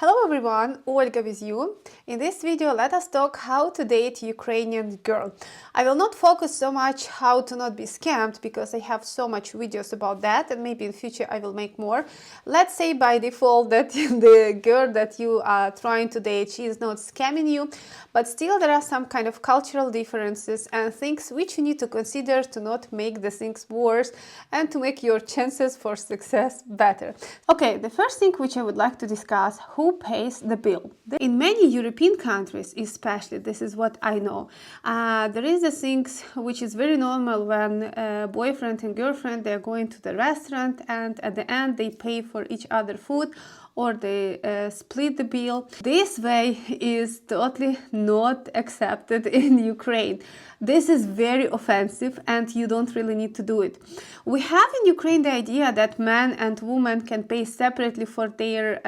Hello everyone, Olga with you. In this video, let us talk how to date Ukrainian girl. I will not focus so much how to not be scammed because I have so much videos about that, and maybe in future I will make more. Let's say by default that the girl that you are trying to date, she is not scamming you, but still there are some kind of cultural differences and things which you need to consider to not make the things worse and to make your chances for success better. Okay, the first thing which I would like to discuss, who pays the bill? In many European countries, especially, this is what I know, there is a things which is very normal when boyfriend and girlfriend, they're going to the restaurant and at the end they pay for each other food or they split the bill. This way is totally not accepted in Ukraine. This is very offensive and you don't really need to do it. We have in Ukraine the idea that man and woman can pay separately for their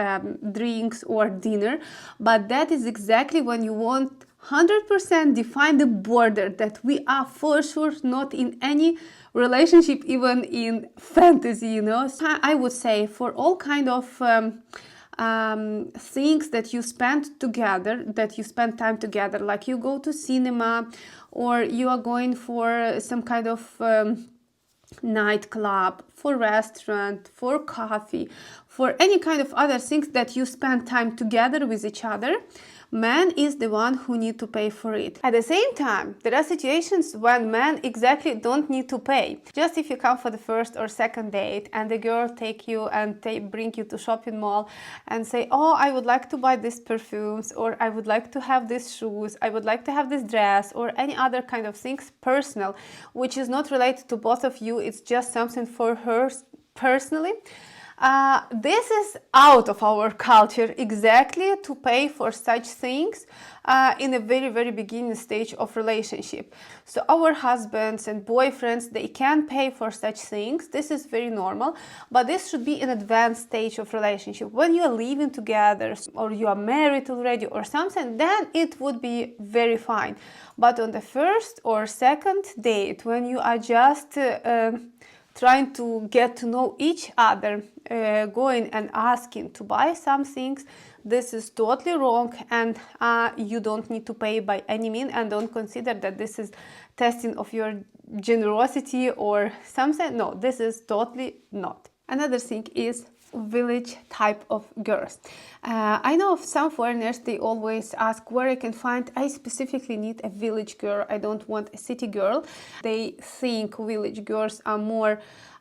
drinks or dinner, but that is exactly when you want 100% define the border that we are for sure not in any relationship, even in fantasy, you know. So I would say for all kind of things that you spend together, that you spend time together, like you go to cinema or you are going for some kind of nightclub, for restaurant, for coffee, for any kind of other things that you spend time together with each other, man is the one who need to pay for it. At the same time, there are situations when men exactly don't need to pay. Just if you come for the first or second date and the girl take you and bring you to shopping mall and say, oh, I would like to buy these perfumes, or I would like to have these shoes, I would like to have this dress, or any other kind of things personal, which is not related to both of you, it's just something for her personally. This is out of our culture exactly to pay for such things in a very beginning stage of relationship. So our husbands and boyfriends, they can pay for such things. This is very normal, but this should be an advanced stage of relationship. When you are living together or you are married already or something, then it would be very fine. But on the first or second date, when you are just trying to get to know each other, going and asking to buy some things, this is totally wrong, and you don't need to pay by any means, and don't consider that this is testing of your generosity or something. No, this is totally not. Another thing is village type of girls. I know of some foreigners, they always ask where I can find, I specifically need a village girl, I don't want a city girl. They think village girls are more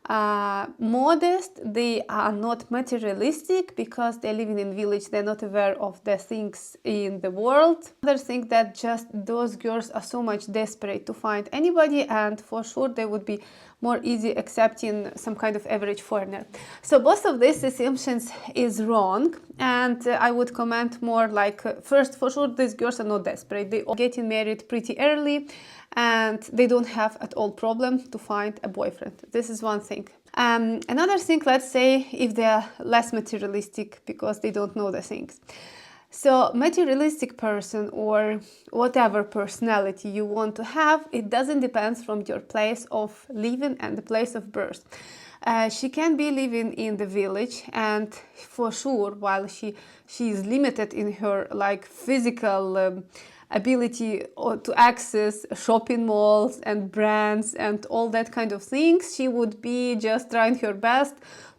modest, they are not materialistic because they're living in village, they're not aware of the things in the world. Others think that just those girls are so much desperate to find anybody, and for sure they would be more easy accepting some kind of average foreigner. So both of these assumptions is wrong, and I would comment more like, first, for sure these girls are not desperate, they all getting married pretty early and they don't have at all problem to find a boyfriend. This is one thing. Another thing, let's say if they are less materialistic because they don't know the things. So materialistic person or whatever personality you want to have, it doesn't depend from your place of living and the place of birth. She can be living in the village, and for sure, while she is limited in her like physical ability to access shopping malls and brands and all that kind of things, she would be just trying her best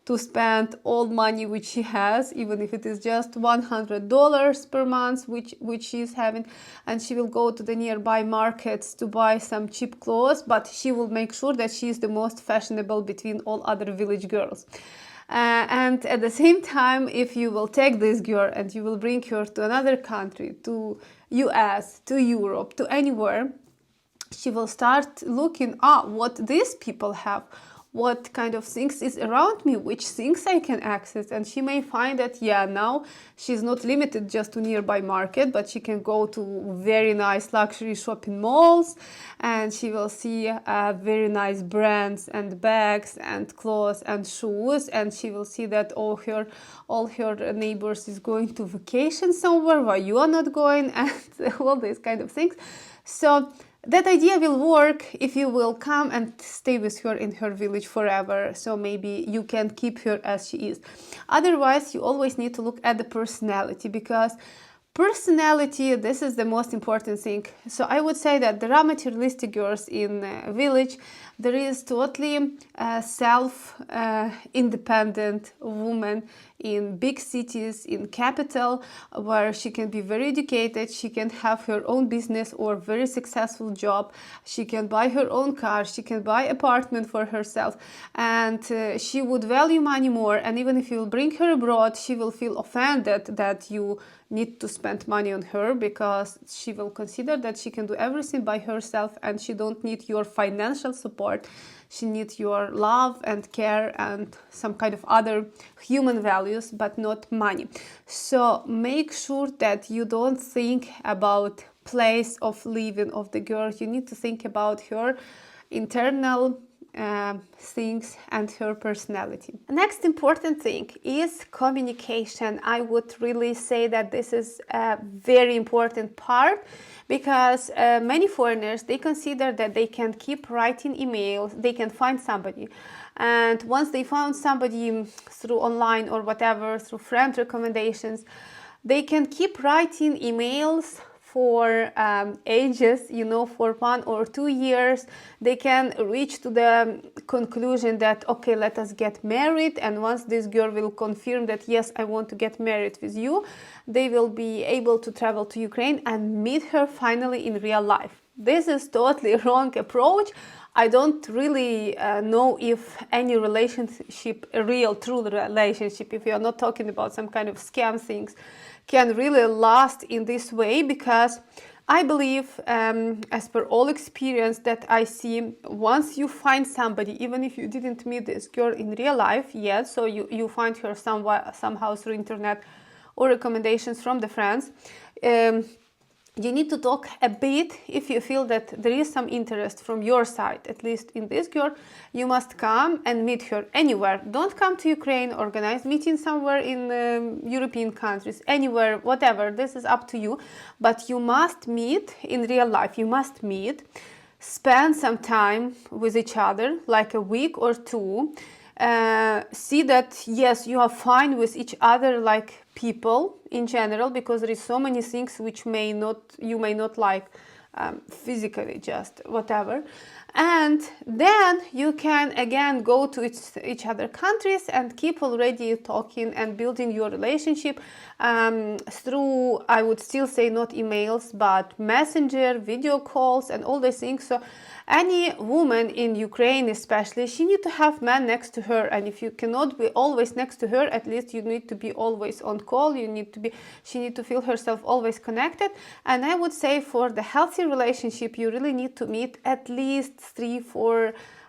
to spend all money which she has, even if it is just $100 per month which she is having, and she will go to the nearby markets to buy some cheap clothes, but she will make sure that she is the most fashionable between all other village girls. And at the same time, if you will take this girl and you will bring her to another country, to US, to Europe, to anywhere, she will start looking at what these people have, what kind of things is around me, which things I can access, and she may find that, yeah, now she's not limited just to nearby market, but she can go to very nice luxury shopping malls, and she will see very nice brands and bags and clothes and shoes, and she will see that all her neighbors is going to vacation somewhere while you are not going, and all these kind of things. So That idea will work if you will come and stay with her in her village forever, so maybe you can keep her as she is. Otherwise, you always need to look at the personality, because personality, this is the most important thing. So I would say that there are materialistic girls in village. There is totally self-independent woman in big cities, in capital, where she can be very educated, she can have her own business or very successful job, she can buy her own car, she can buy apartment for herself, and she would value money more. And even if you will bring her abroad, she will feel offended that you need to spend money on her, because she will consider that she can do everything by herself and she don't need your financial support. She needs your love and care and some kind of other human values, but not money. So make sure that you don't think about place of living of the girl. You need to think about her internal things and her personality. Next important thing is communication. I would really say that this is a very important part, because many foreigners, they consider that they can keep writing emails, they can find somebody, and once they found somebody through online or whatever, through friend recommendations, they can keep writing emails for ages, you know, for 1 or 2 years. They can reach to the conclusion that, okay, let us get married, and once this girl will confirm that, yes, I want to get married with you, they will be able to travel to Ukraine and meet her finally in real life. This is totally wrong approach. I don't really know if any relationship, a real, true relationship, if you are not talking about some kind of scam things, can really last in this way, because I believe, as per all experience that I see, once you find somebody, even if you didn't meet this girl in real life yet, so you find her somehow through internet or recommendations from the friends, you need to talk a bit. If you feel that there is some interest from your side, at least in this girl, you must come and meet her anywhere. Don't come to Ukraine, organize meeting somewhere in European countries, anywhere, whatever. This is up to you. But you must meet in real life. You must meet, spend some time with each other, like a week or two. See that, yes, you are fine with each other like people in general, because there is so many things which you may not like physically, just whatever. And then you can again go to each other countries and keep already talking and building your relationship through, I would still say, not emails, but messenger, video calls, and all these things. So any woman in Ukraine especially, she needs to have man next to her, and if you cannot be always next to her, at least you need to be always on call. She needs to feel herself always connected. And I would say for the healthy relationship, you really need to meet at least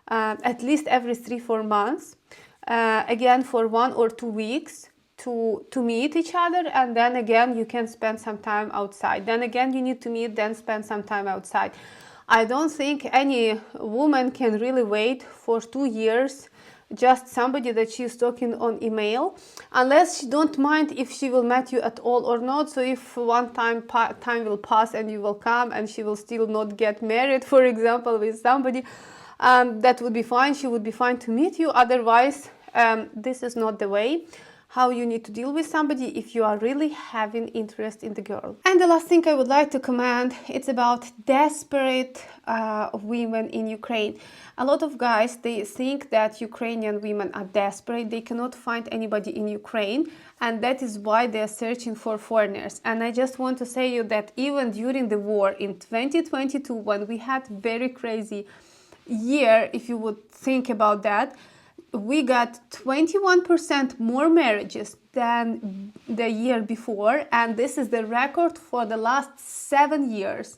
every 3-4 months, again for 1 or 2 weeks, to meet each other, and then again you can spend some time outside. Then again you need to meet, then spend some time outside. I don't think any woman can really wait for 2 years just somebody that she's talking on email, unless she don't mind if she will meet you at all or not. So if one time will pass and you will come and she will still not get married, for example, with somebody, that would be fine. She would be fine to meet you. Otherwise, this is not the way how you need to deal with somebody if you are really having interest in the girl. And the last thing I would like to comment, it's about desperate women in Ukraine. A lot of guys, they think that Ukrainian women are desperate, they cannot find anybody in Ukraine, and that is why they are searching for foreigners. And I just want to say you that even during the war in 2022, when we had very crazy year, if you would think about that, we got 21% more marriages than the year before, and this is the record for the last 7 years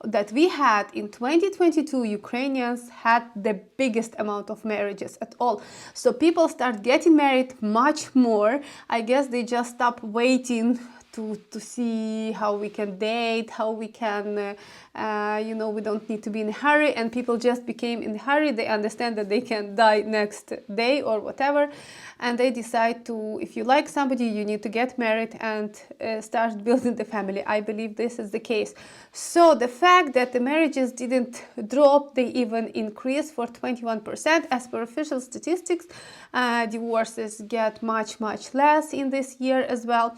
that we had. In 2022, Ukrainians had the biggest amount of marriages at all. So people start getting married much more. I guess they just stop waiting to see how we can date, how we can, you know, we don't need to be in a hurry, and people just became in a hurry. They understand that they can die next day or whatever, and they decide to, if you like somebody, you need to get married and start building the family. I believe this is the case. So the fact that the marriages didn't drop, they even increased for 21%. As per official statistics, divorces get much less in this year as well.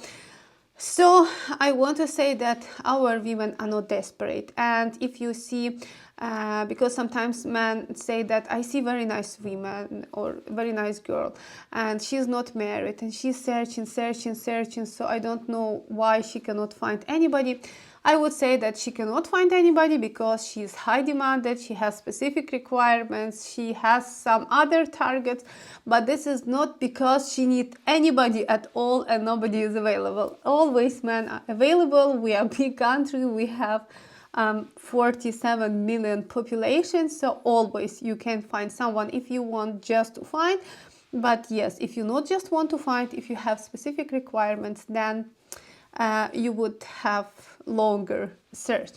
So I want to say that our women are not desperate. And if you see, because sometimes men say that I see very nice women or very nice girl and she's not married and she's searching, so I don't know why she cannot find anybody. I would say that she cannot find anybody because she's high demanded, she has specific requirements, she has some other targets, but this is not because she needs anybody at all and nobody is available. Always men are available. We are a big country, we have 47 million population, so always you can find someone if you want just to find. But yes, if you not just want to find, if you have specific requirements, then you would have longer search.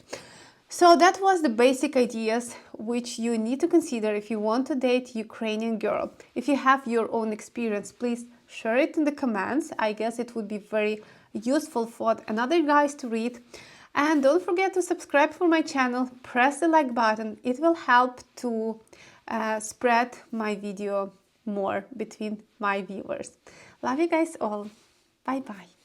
So that was the basic ideas which you need to consider if you want to date Ukrainian girl. If you have your own experience, please share it in the comments. I guess it would be very useful for another guys to read. And don't forget to subscribe for my channel, press the like button. It will help to spread my video more between my viewers. Love you guys all. Bye bye.